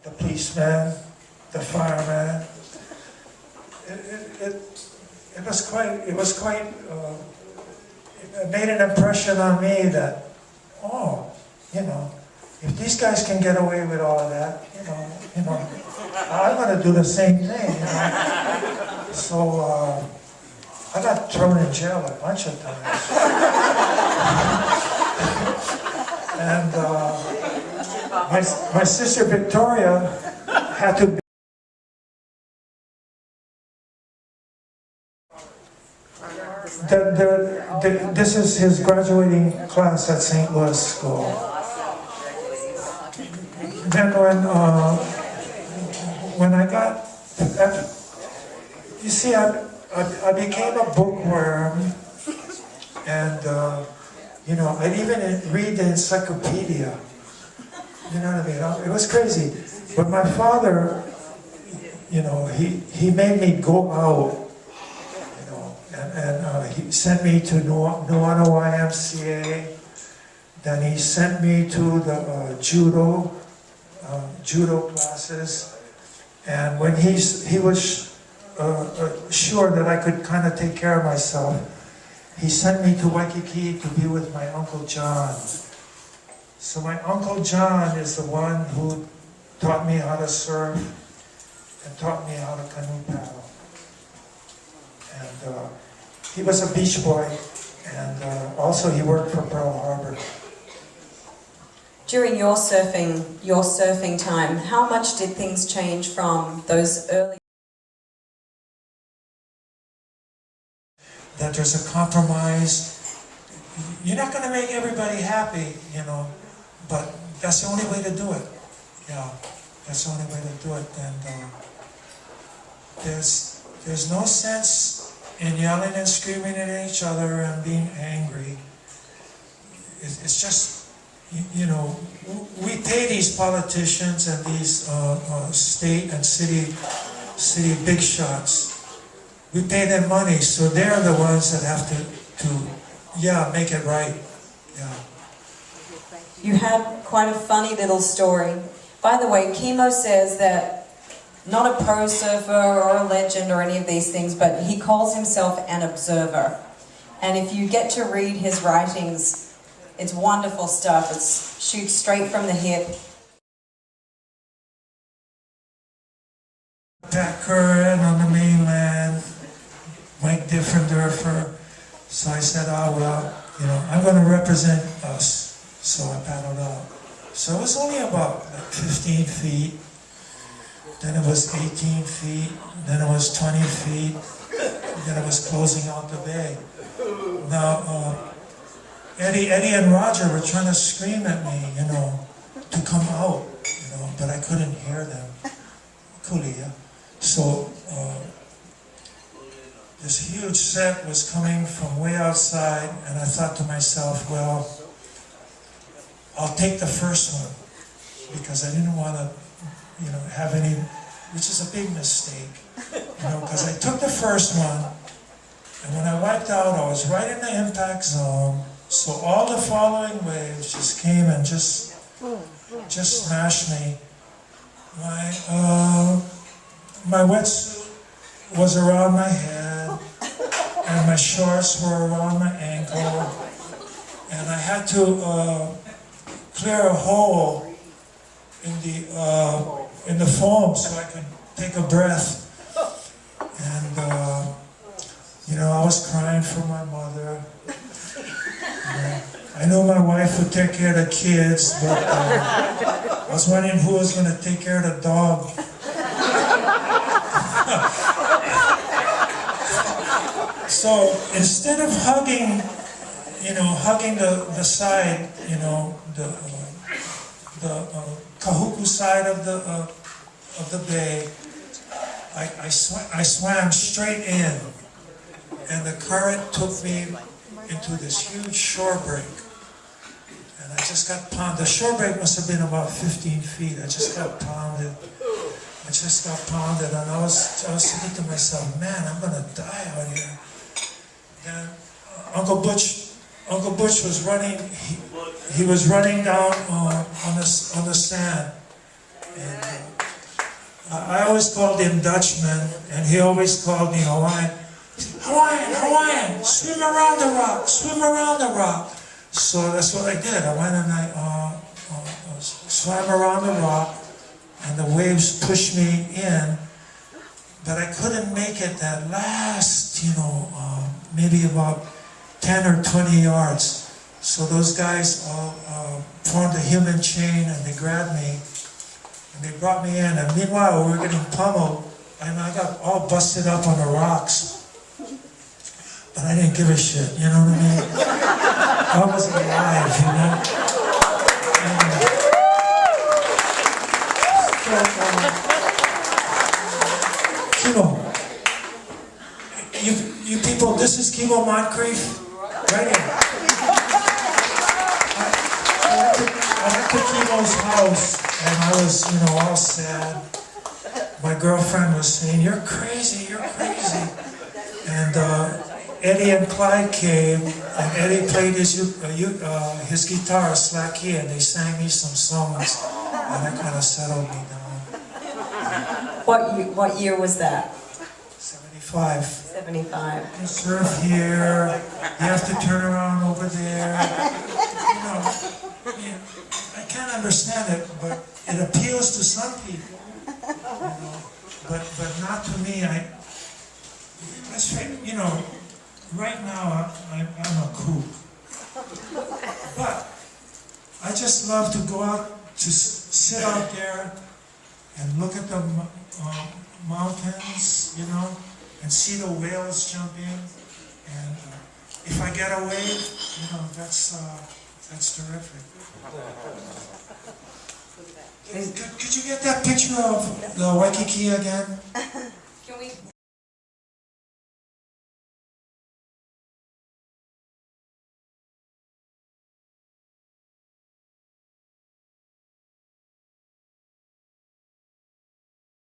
the policeman, the fireman. It made an impression on me that, oh, you know, if these guys can get away with all of that, you know, I'm going to do the same thing. You know? So I got thrown in jail a bunch of times. And my sister Victoria had to be this is his graduating class at St. Louis School. Then when I got, you see, I became a bookworm, and you know, I'd even read the encyclopedia. You know what I mean? It was crazy. But my father, you know, he made me go out. And he sent me to Nuano YMCA. Then he sent me to the judo classes. And when he was sure that I could kind of take care of myself, he sent me to Waikiki to be with my Uncle John. So my Uncle John is the one who taught me how to surf and taught me how to canoe paddle. And he was a beach boy, and also he worked for Pearl Harbor. During your surfing time, how much did things change from those early? That there's a compromise. You're not going to make everybody happy, you know, but that's the only way to do it. Yeah, that's the only way to do it. And there's no sense in yelling and screaming at each other and being angry. It's just, you know, we pay these politicians and these state and city big shots. We pay them money, so they're the ones that have to make it right. Yeah. You had quite a funny little story. By the way, Kimo says that not a pro surfer or a legend or any of these things, but he calls himself an observer. And if you get to read his writings, it's wonderful stuff. It shoots straight from the hip. Pat Curran on the mainland, Mike Diffenderfer. So I said, oh well, you know, I'm going to represent us. So I paddled out. So it was only about like 15 feet. Then it was 18 feet, then it was 20 feet, then it was closing out the bay. Now, Eddie and Roger were trying to scream at me, you know, to come out, you know, but I couldn't hear them. Kulia. So, this huge set was coming from way outside, and I thought to myself, well, I'll take the first one, because I didn't want to, you know, have any, which is a big mistake, you know, because I took the first one, and when I wiped out, I was right in the impact zone, so all the following waves just came and just smashed me. My wetsuit was around my head, and my shorts were around my ankle, and I had to clear a hole in the foam so I could take a breath. And you know, I was crying for my mother. I knew my wife would take care of the kids, but I was wondering who was going to take care of the dog. So instead of hugging the side, you know, the Kahuku side of the bay, I swam straight in, and the current took me into this huge shore break, and I just got pounded. The shore break must have been about 15 feet. I just got pounded. And I was thinking to myself, man, I'm gonna die out here. And Uncle Butch was running. He was running down on the sand, And I always called him Dutchman, and he always called me Hawaiian. Hawaiian, Hawaiian, swim around the rock, swim around the rock. So that's what I did. I went and I swam around the rock, and the waves pushed me in, but I couldn't make it that last, maybe about 10 or 20 yards. So those guys all formed a human chain, and they grabbed me, and they brought me in. And meanwhile, we were getting pummeled, and I got all busted up on the rocks. But I didn't give a shit, you know what I mean? I wasn't alive, Kimo, you people, this is Kimo Moncrief, right here. I went to Kimo's house, and I was, all sad. My girlfriend was saying, "You're crazy, you're crazy." And Eddie and Clyde came, and Eddie played his guitar, slack key, and they sang me some songs, and that kind of settled me down. What year was that? 75. 75. You surf here, you have to turn around over there. I can't understand it, but it appeals to some people, but not to me. That's right, right now I'm a kook, but I just love to go out, to sit out there and look at the mountains, and see the whales jumping, and if I get a wave, that's terrific. Could you get that picture of the Waikiki again?